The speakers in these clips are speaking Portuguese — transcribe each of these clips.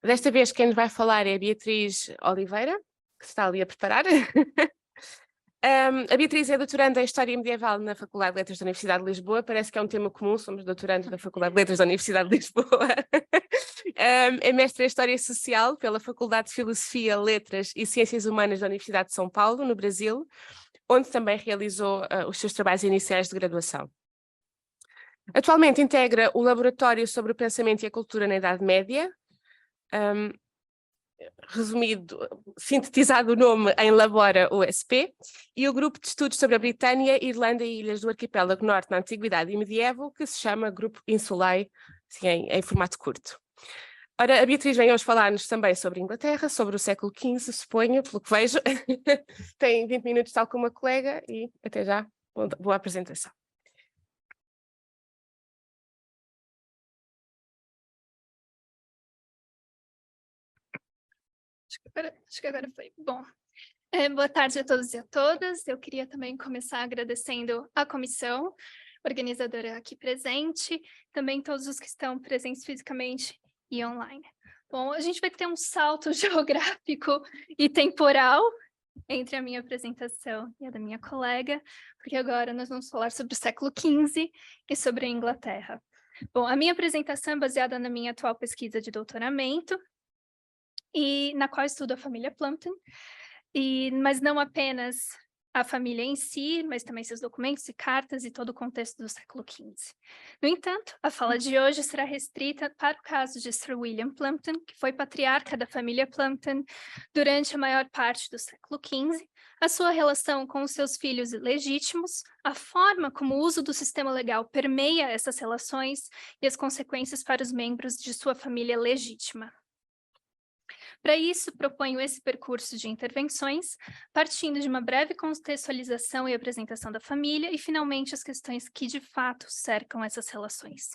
Desta vez quem nos vai falar é a Beatriz Oliveira, que se está ali a preparar. A Beatriz é doutoranda em História Medieval na Faculdade de Letras da Universidade de Lisboa. Parece que é um tema comum, somos doutorandos da Faculdade de Letras da Universidade de Lisboa. É mestre em História Social pela Faculdade de Filosofia, Letras e Ciências Humanas da Universidade de São Paulo, no Brasil, onde também realizou os seus trabalhos iniciais de graduação. Atualmente integra o Laboratório sobre o Pensamento e a Cultura na Idade Média, resumido, sintetizado o nome em Labora USP, e o Grupo de Estudos sobre a Britânia, Irlanda e Ilhas do Arquipélago Norte na Antiguidade e Medievo, que se chama Grupo Insulae, assim, em formato curto. Ora, a Beatriz vem hoje falar-nos também sobre Inglaterra, sobre o século XV, suponho, pelo que vejo. Tem 20 minutos, tal como a colega, e até já, boa apresentação. Acho que agora foi. Bom, boa tarde a todos e a todas. Eu queria também começar agradecendo a comissão organizadora aqui presente, também todos os que estão presentes fisicamente e online. Bom, a gente vai ter um salto geográfico e temporal entre a minha apresentação e a da minha colega, porque agora nós vamos falar sobre o século XV e sobre a Inglaterra. Bom, a minha apresentação é baseada na minha atual pesquisa de doutoramento, e na qual estudo a família Plumpton, mas não apenas a família em si, mas também seus documentos e cartas e todo o contexto do século XV. No entanto, a fala de hoje será restrita para o caso de Sir William Plumpton, que foi patriarca da família Plumpton durante a maior parte do século XV, a sua relação com os seus filhos ilegítimos, a forma como o uso do sistema legal permeia essas relações e as consequências para os membros de sua família legítima. Para isso, proponho esse percurso de intervenções, partindo de uma breve contextualização e apresentação da família e, finalmente, as questões que, de fato, cercam essas relações.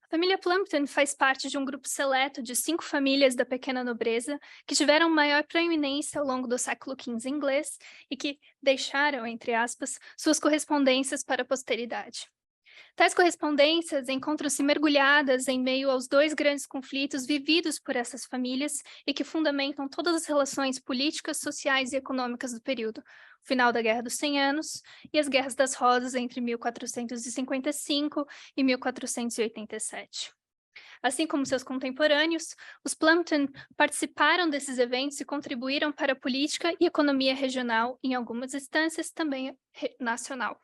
A família Plumpton faz parte de um grupo seleto de 5 famílias da pequena nobreza que tiveram maior proeminência ao longo do século XV inglês e que deixaram, entre aspas, suas correspondências para a posteridade. Tais correspondências encontram-se mergulhadas em meio aos 2 grandes conflitos vividos por essas famílias e que fundamentam todas as relações políticas, sociais e econômicas do período, o final da Guerra dos 100 Anos e as Guerras das Rosas entre 1455 e 1487. Assim como seus contemporâneos, os Plumpton participaram desses eventos e contribuíram para a política e economia regional, em algumas instâncias também nacional.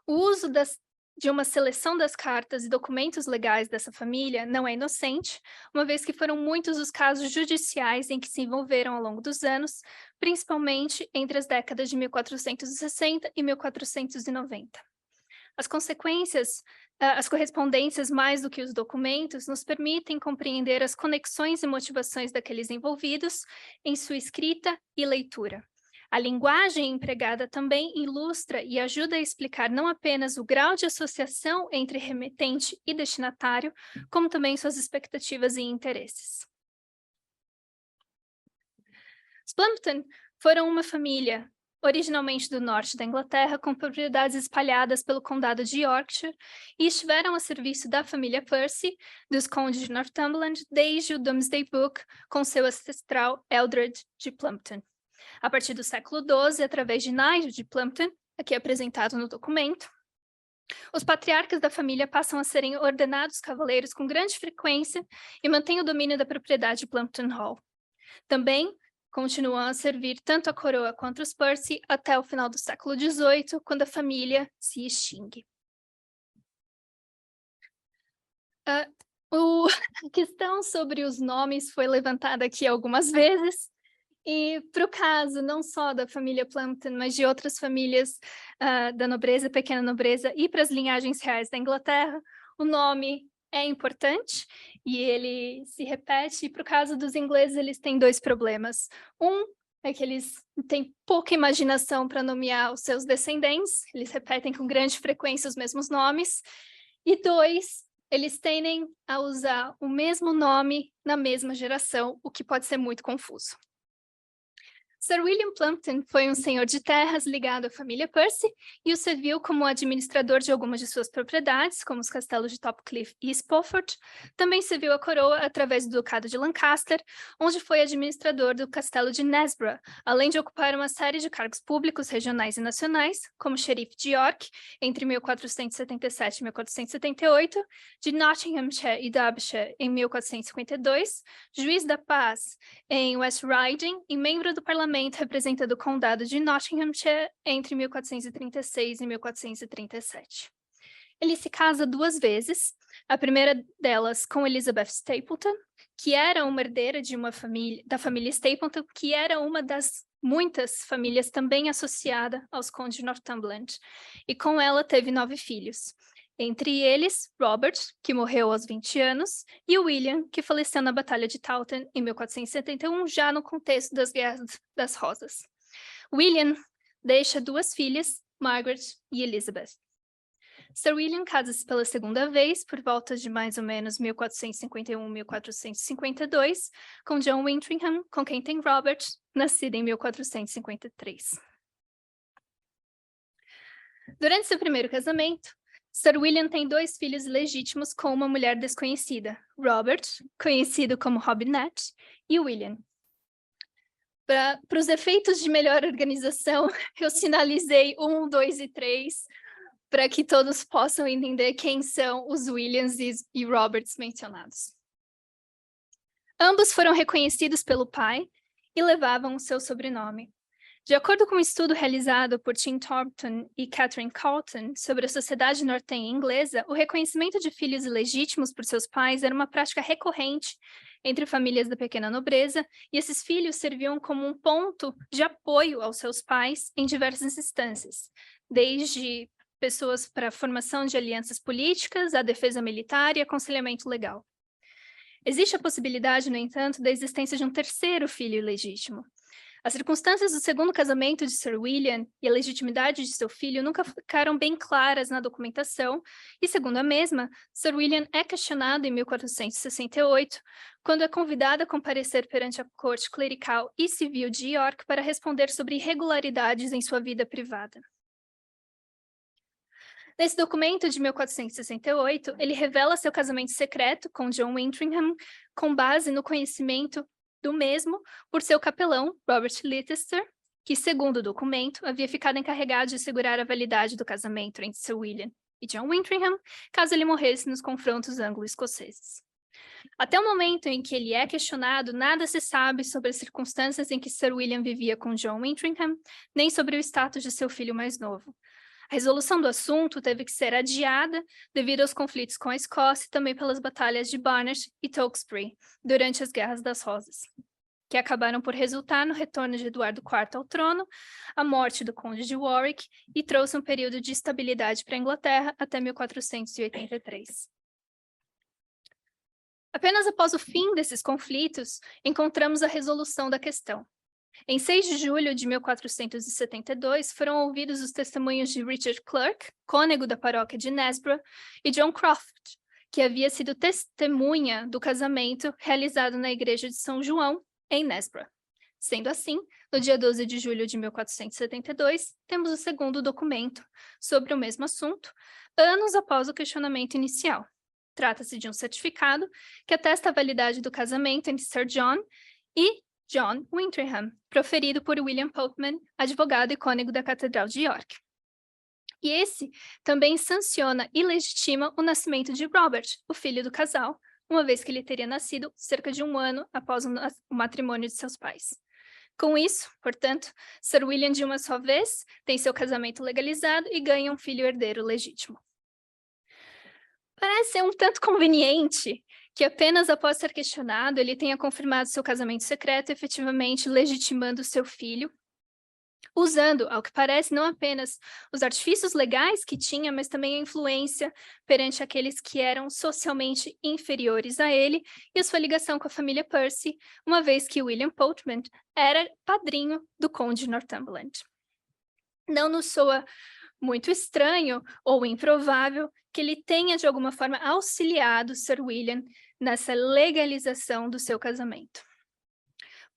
O uso de uma seleção das cartas e documentos legais dessa família não é inocente, uma vez que foram muitos os casos judiciais em que se envolveram ao longo dos anos, principalmente entre as décadas de 1460 e 1490. As correspondências, mais do que os documentos, nos permitem compreender as conexões e motivações daqueles envolvidos em sua escrita e leitura. A linguagem empregada também ilustra e ajuda a explicar não apenas o grau de associação entre remetente e destinatário, como também suas expectativas e interesses. Os Plumpton foram uma família originalmente do norte da Inglaterra, com propriedades espalhadas pelo condado de Yorkshire, e estiveram a serviço da família Percy, dos condes de Northumberland, desde o Domesday Book, com seu ancestral Eldred de Plumpton. A partir do século XII, através de Nigel de Plumpton, aqui apresentado no documento, os patriarcas da família passam a serem ordenados cavaleiros com grande frequência e mantêm o domínio da propriedade de Plumpton Hall. Também continuam a servir tanto a coroa quanto os Percy até o final do século XVIII, quando a família se extingue. A questão sobre os nomes foi levantada aqui algumas vezes, e para o caso não só da família Plumpton, mas de outras famílias da nobreza, pequena nobreza, e para as linhagens reais da Inglaterra, o nome é importante e ele se repete, e para o caso dos ingleses eles têm 2 problemas. Um é que eles têm pouca imaginação para nomear os seus descendentes, eles repetem com grande frequência os mesmos nomes, e 2, eles tendem a usar o mesmo nome na mesma geração, o que pode ser muito confuso. Sir William Plumpton foi um senhor de terras ligado à família Percy e o serviu como administrador de algumas de suas propriedades, como os castelos de Topcliffe e Spofford. Também serviu a coroa através do Ducado de Lancaster, onde foi administrador do castelo de Nesborough, além de ocupar uma série de cargos públicos regionais e nacionais, como xerife de York, entre 1477 e 1478, de Nottinghamshire e Derbyshire, em 1452, juiz da paz em West Riding e membro do parlamento representando o condado de Nottinghamshire entre 1436 e 1437. Ele se casa 2 vezes, a primeira delas com Elizabeth Stapleton, que era uma herdeira de uma família, da família Stapleton, que era uma das muitas famílias também associada aos condes de Northumberland, e com ela teve 9 filhos. Entre eles, Robert, que morreu aos 20 anos, e William, que faleceu na Batalha de Towton em 1471, já no contexto das Guerras das Rosas. William deixa 2 filhas, Margaret e Elizabeth. Sir William casa-se pela segunda vez, por volta de mais ou menos 1451-1452, com John Wintringham, com quem tem Robert, nascido em 1453. Durante seu primeiro casamento, Sir William tem 2 filhos legítimos com uma mulher desconhecida, Robert, conhecido como Robinette, e William. Para os efeitos de melhor organização, eu sinalizei 1, 2 e 3, para que todos possam entender quem são os Williams e Roberts mencionados. Ambos foram reconhecidos pelo pai e levavam o seu sobrenome. De acordo com um estudo realizado por Tim Thornton e Catherine Carlton sobre a sociedade nortenha inglesa, o reconhecimento de filhos ilegítimos por seus pais era uma prática recorrente entre famílias da pequena nobreza, e esses filhos serviam como um ponto de apoio aos seus pais em diversas instâncias, desde pessoas para a formação de alianças políticas, a defesa militar e aconselhamento legal. Existe a possibilidade, no entanto, da existência de um terceiro filho ilegítimo. As circunstâncias do segundo casamento de Sir William e a legitimidade de seu filho nunca ficaram bem claras na documentação, e, segundo a mesma, Sir William é questionado em 1468, quando é convidado a comparecer perante a corte clerical e civil de York para responder sobre irregularidades em sua vida privada. Nesse documento de 1468, ele revela seu casamento secreto com John Wintringham, com base no conhecimento do mesmo por seu capelão, Robert Leicester, que, segundo o documento, havia ficado encarregado de assegurar a validade do casamento entre Sir William e John Wintringham, caso ele morresse nos confrontos anglo-escoceses. Até o momento em que ele é questionado, nada se sabe sobre as circunstâncias em que Sir William vivia com John Wintringham, nem sobre o status de seu filho mais novo. A resolução do assunto teve que ser adiada devido aos conflitos com a Escócia e também pelas batalhas de Barnet e Tewkesbury durante as Guerras das Rosas, que acabaram por resultar no retorno de Eduardo IV ao trono, a morte do conde de Warwick e trouxe um período de estabilidade para a Inglaterra até 1483. Apenas após o fim desses conflitos, encontramos a resolução da questão. Em 6 de julho de 1472, foram ouvidos os testemunhos de Richard Clerk, cônego da paróquia de Nesborough, e John Croft, que havia sido testemunha do casamento realizado na igreja de São João, em Nesborough. Sendo assim, no dia 12 de julho de 1472, temos o segundo documento sobre o mesmo assunto, anos após o questionamento inicial. Trata-se de um certificado que atesta a validade do casamento entre Sir John e John Wintringham, proferido por William Popeman, advogado e cônego da Catedral de York. E esse também sanciona e legitima o nascimento de Robert, o filho do casal, uma vez que ele teria nascido cerca de 1 ano após o matrimônio de seus pais. Com isso, portanto, Sir William, de uma só vez, tem seu casamento legalizado e ganha um filho herdeiro legítimo. Parece um tanto conveniente que apenas após ser questionado, ele tenha confirmado seu casamento secreto, efetivamente legitimando seu filho, usando, ao que parece, não apenas os artifícios legais que tinha, mas também a influência perante aqueles que eram socialmente inferiores a ele e a sua ligação com a família Percy, uma vez que William Popeman era padrinho do conde de Northumberland. Não nos soa muito estranho ou improvável que ele tenha, de alguma forma, auxiliado Sir William nessa legalização do seu casamento.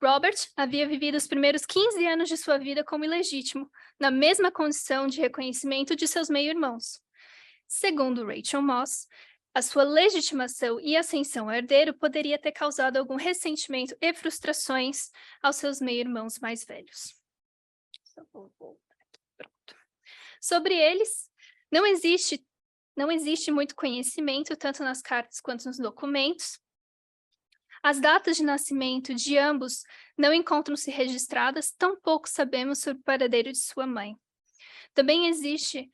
Robert havia vivido os primeiros 15 anos de sua vida como ilegítimo, na mesma condição de reconhecimento de seus meio-irmãos. Segundo Rachel Moss, a sua legitimação e ascensão ao herdeiro poderia ter causado algum ressentimento e frustrações aos seus meio-irmãos mais velhos. Pronto. Sobre eles, não existe muito conhecimento, tanto nas cartas quanto nos documentos. As datas de nascimento de ambos não encontram-se registradas, tampouco sabemos sobre o paradeiro de sua mãe. Também existe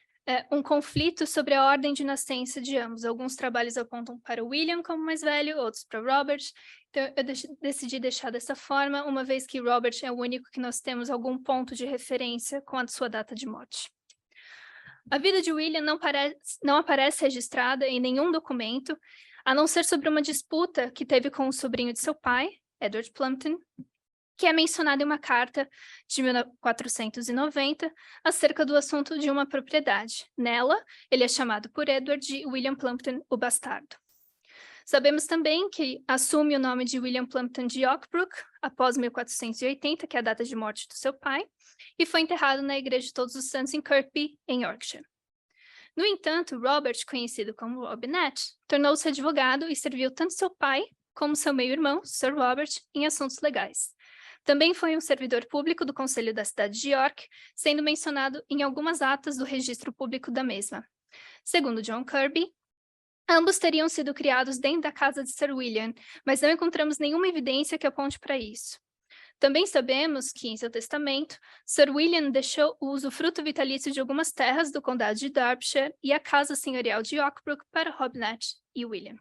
um conflito sobre a ordem de nascença de ambos. Alguns trabalhos apontam para William como mais velho, outros para Robert. Então, eu decidi deixar dessa forma, uma vez que Robert é o único que nós temos algum ponto de referência com a sua data de morte. A vida de William não aparece registrada em nenhum documento, a não ser sobre uma disputa que teve com o sobrinho de seu pai, Edward Plumpton, que é mencionada em uma carta de 1490 acerca do assunto de uma propriedade. Nela, ele é chamado por Edward de William Plumpton, o bastardo. Sabemos também que assume o nome de William Plumpton de Yorkbrook após 1480, que é a data de morte do seu pai, e foi enterrado na Igreja de Todos os Santos em Kirkby, em Yorkshire. No entanto, Robert, conhecido como Robinette, tornou-se advogado e serviu tanto seu pai como seu meio-irmão, Sir Robert, em assuntos legais. Também foi um servidor público do Conselho da cidade de York, sendo mencionado em algumas atas do registro público da mesma. Segundo John Kirby, ambos teriam sido criados dentro da casa de Sir William, mas não encontramos nenhuma evidência que aponte para isso. Também sabemos que, em seu testamento, Sir William deixou o usufruto vitalício de algumas terras do condado de Derbyshire e a casa senhorial de Yorkbrook para Robinette e William.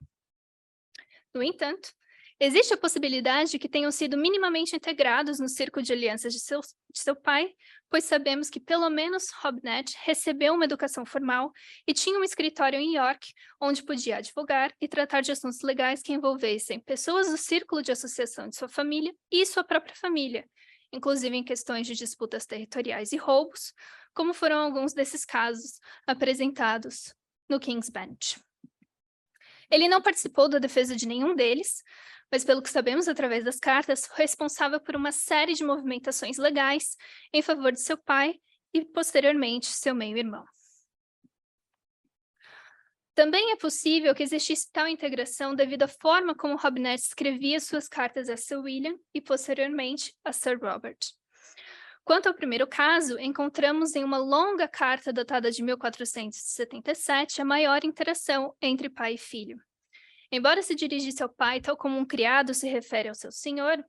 No entanto, existe a possibilidade de que tenham sido minimamente integrados no círculo de alianças de seu pai, pois sabemos que pelo menos Robinette recebeu uma educação formal e tinha um escritório em York, onde podia advogar e tratar de assuntos legais que envolvessem pessoas do círculo de associação de sua família e sua própria família, inclusive em questões de disputas territoriais e roubos, como foram alguns desses casos apresentados no King's Bench. Ele não participou da defesa de nenhum deles, mas pelo que sabemos através das cartas, foi responsável por uma série de movimentações legais em favor de seu pai e, posteriormente, seu meio-irmão. Também é possível que existisse tal integração devido à forma como Robinette escrevia suas cartas a Sir William e, posteriormente, a Sir Robert. Quanto ao primeiro caso, encontramos em uma longa carta datada de 1477 a maior interação entre pai e filho. Embora se dirigisse ao pai tal como um criado se refere ao seu senhor,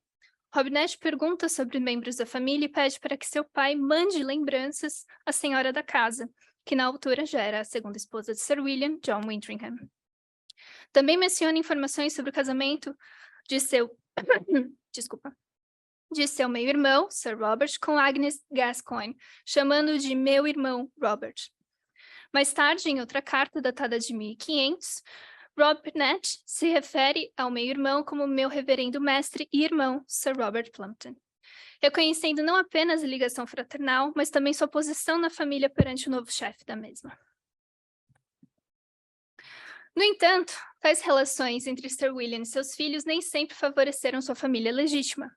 Robinette pergunta sobre membros da família e pede para que seu pai mande lembranças à senhora da casa, que na altura já era a segunda esposa de Sir William, John Wintringham. Também menciona informações sobre o casamento de seu meio-irmão, Sir Robert, com Agnes Gascoigne, chamando-o de meu irmão Robert. Mais tarde, em outra carta datada de 1500, Robinette se refere ao meio-irmão como meu reverendo mestre e irmão, Sir Robert Plumpton, reconhecendo não apenas a ligação fraternal, mas também sua posição na família perante o novo chefe da mesma. No entanto, tais relações entre Sir William e seus filhos nem sempre favoreceram sua família legítima.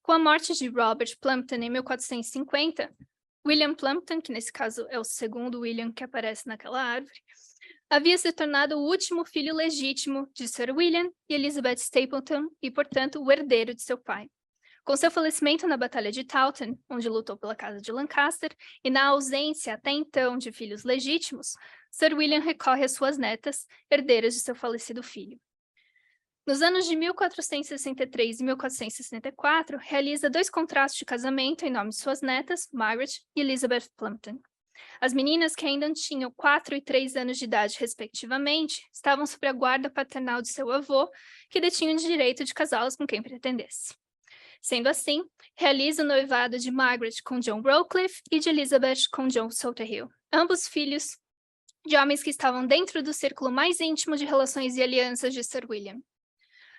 Com a morte de Robert Plumpton em 1450, William Plumpton, que nesse caso é o segundo William que aparece naquela árvore, havia se tornado o último filho legítimo de Sir William e Elizabeth Stapleton e, portanto, o herdeiro de seu pai. Com seu falecimento na Batalha de Towton, onde lutou pela casa de Lancaster, e na ausência até então de filhos legítimos, Sir William recorre às suas netas, herdeiras de seu falecido filho. Nos anos de 1463 e 1464, realiza 2 contratos de casamento em nome de suas netas, Margaret e Elizabeth Plumpton. As meninas, que ainda tinham 4 e 3 anos de idade, respectivamente, estavam sob a guarda paternal de seu avô, que detinha o direito de casá-las com quem pretendesse. Sendo assim, realiza o noivado de Margaret com John Rowcliffe e de Elizabeth com John Souterhill, ambos filhos de homens que estavam dentro do círculo mais íntimo de relações e alianças de Sir William.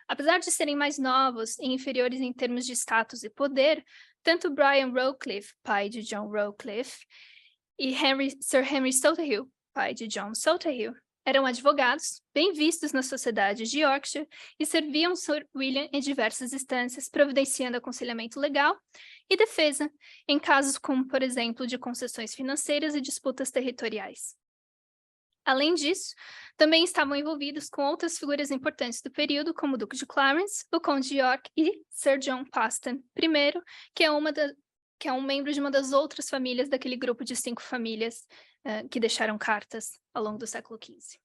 Apesar de serem mais novos e inferiores em termos de status e poder, tanto Brian Rowcliffe, pai de John Rowcliffe, e Sir Henry Souterhill, pai de John Souterhill, eram advogados, bem vistos na sociedade de Yorkshire, e serviam Sir William em diversas instâncias, providenciando aconselhamento legal e defesa, em casos como, por exemplo, de concessões financeiras e disputas territoriais. Além disso, também estavam envolvidos com outras figuras importantes do período, como o Duque de Clarence, o Conde de York e Sir John Paston I, que é um membro de uma das outras famílias daquele grupo de 5 famílias que deixaram cartas ao longo do século XV.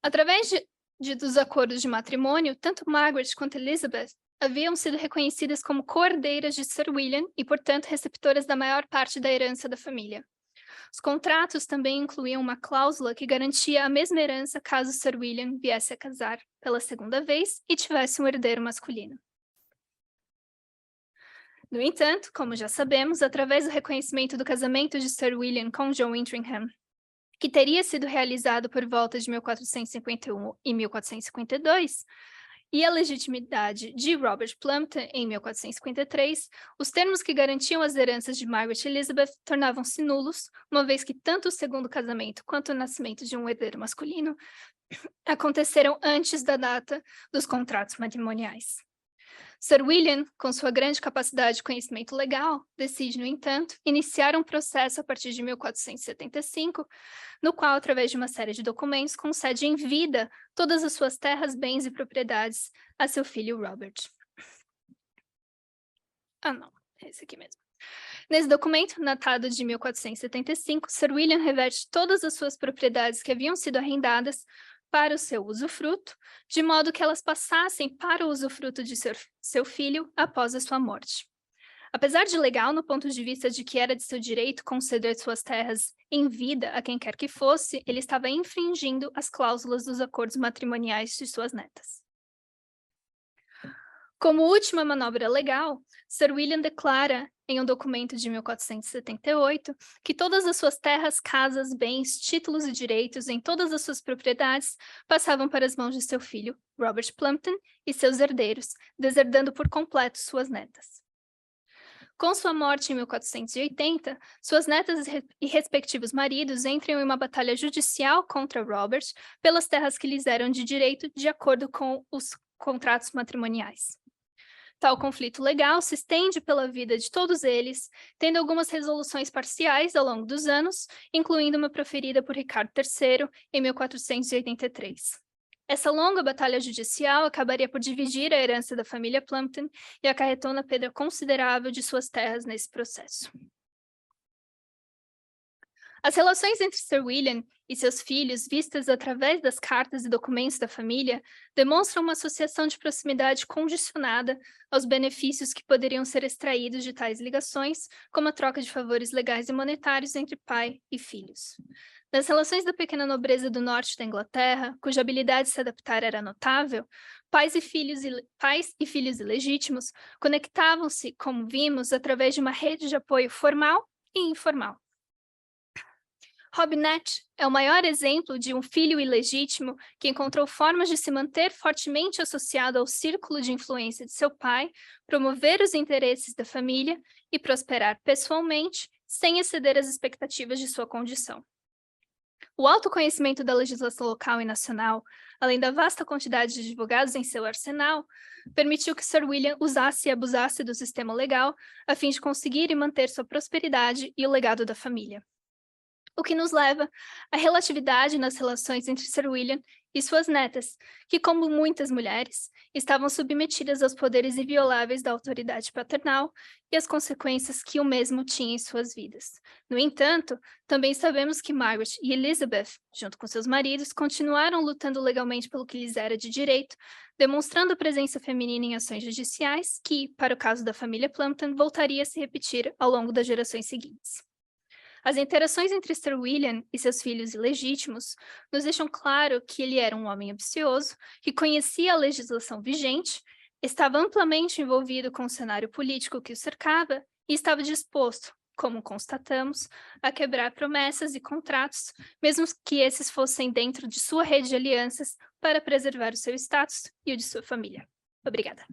Através dos acordos de matrimônio, tanto Margaret quanto Elizabeth haviam sido reconhecidas como co-herdeiras de Sir William e, portanto, receptoras da maior parte da herança da família. Os contratos também incluíam uma cláusula que garantia a mesma herança caso Sir William viesse a casar pela segunda vez e tivesse um herdeiro masculino. No entanto, como já sabemos, através do reconhecimento do casamento de Sir William com John Wintringham, que teria sido realizado por volta de 1451 e 1452, e a legitimidade de Robert Plumpton em 1453, os termos que garantiam as heranças de Margaret e Elizabeth tornavam-se nulos, uma vez que tanto o segundo casamento quanto o nascimento de um herdeiro masculino aconteceram antes da data dos contratos matrimoniais. Sir William, com sua grande capacidade de conhecimento legal, decide, no entanto, iniciar um processo a partir de 1475, no qual, através de uma série de documentos, concede em vida todas as suas terras, bens e propriedades a seu filho Robert. É esse aqui mesmo. Nesse documento, datado de 1475, Sir William reverte todas as suas propriedades que haviam sido arrendadas para o seu usufruto, de modo que elas passassem para o usufruto de seu filho após a sua morte. Apesar de legal no ponto de vista de que era de seu direito conceder suas terras em vida a quem quer que fosse, ele estava infringindo as cláusulas dos acordos matrimoniais de suas netas. Como última manobra legal, Sir William declara, em um documento de 1478, que todas as suas terras, casas, bens, títulos e direitos em todas as suas propriedades passavam para as mãos de seu filho, Robert Plumpton, e seus herdeiros, deserdando por completo suas netas. Com sua morte em 1480, suas netas e respectivos maridos entram em uma batalha judicial contra Robert pelas terras que lhes eram de direito de acordo com os contratos matrimoniais. Tal conflito legal se estende pela vida de todos eles, tendo algumas resoluções parciais ao longo dos anos, incluindo uma proferida por Ricardo III em 1483. Essa longa batalha judicial acabaria por dividir a herança da família Plumpton e acarretou na perda considerável de suas terras nesse processo. As relações entre Sir William e seus filhos, vistas através das cartas e documentos da família, demonstram uma associação de proximidade condicionada aos benefícios que poderiam ser extraídos de tais ligações, como a troca de favores legais e monetários entre pai e filhos. Nas relações da pequena nobreza do norte da Inglaterra, cuja habilidade de se adaptar era notável, pais e filhos ilegítimos conectavam-se, como vimos, através de uma rede de apoio formal e informal. Robinette é o maior exemplo de um filho ilegítimo que encontrou formas de se manter fortemente associado ao círculo de influência de seu pai, promover os interesses da família e prosperar pessoalmente, sem exceder as expectativas de sua condição. O alto conhecimento da legislação local e nacional, além da vasta quantidade de advogados em seu arsenal, permitiu que Sir William usasse e abusasse do sistema legal a fim de conseguir e manter sua prosperidade e o legado da família. O que nos leva à relatividade nas relações entre Sir William e suas netas, que, como muitas mulheres, estavam submetidas aos poderes invioláveis da autoridade paternal e às consequências que o mesmo tinha em suas vidas. No entanto, também sabemos que Margaret e Elizabeth, junto com seus maridos, continuaram lutando legalmente pelo que lhes era de direito, demonstrando a presença feminina em ações judiciais que, para o caso da família Plumpton, voltaria a se repetir ao longo das gerações seguintes. As interações entre Sir William e seus filhos ilegítimos nos deixam claro que ele era um homem ambicioso, que conhecia a legislação vigente, estava amplamente envolvido com o cenário político que o cercava e estava disposto, como constatamos, a quebrar promessas e contratos, mesmo que esses fossem dentro de sua rede de alianças, para preservar o seu status e o de sua família. Obrigada.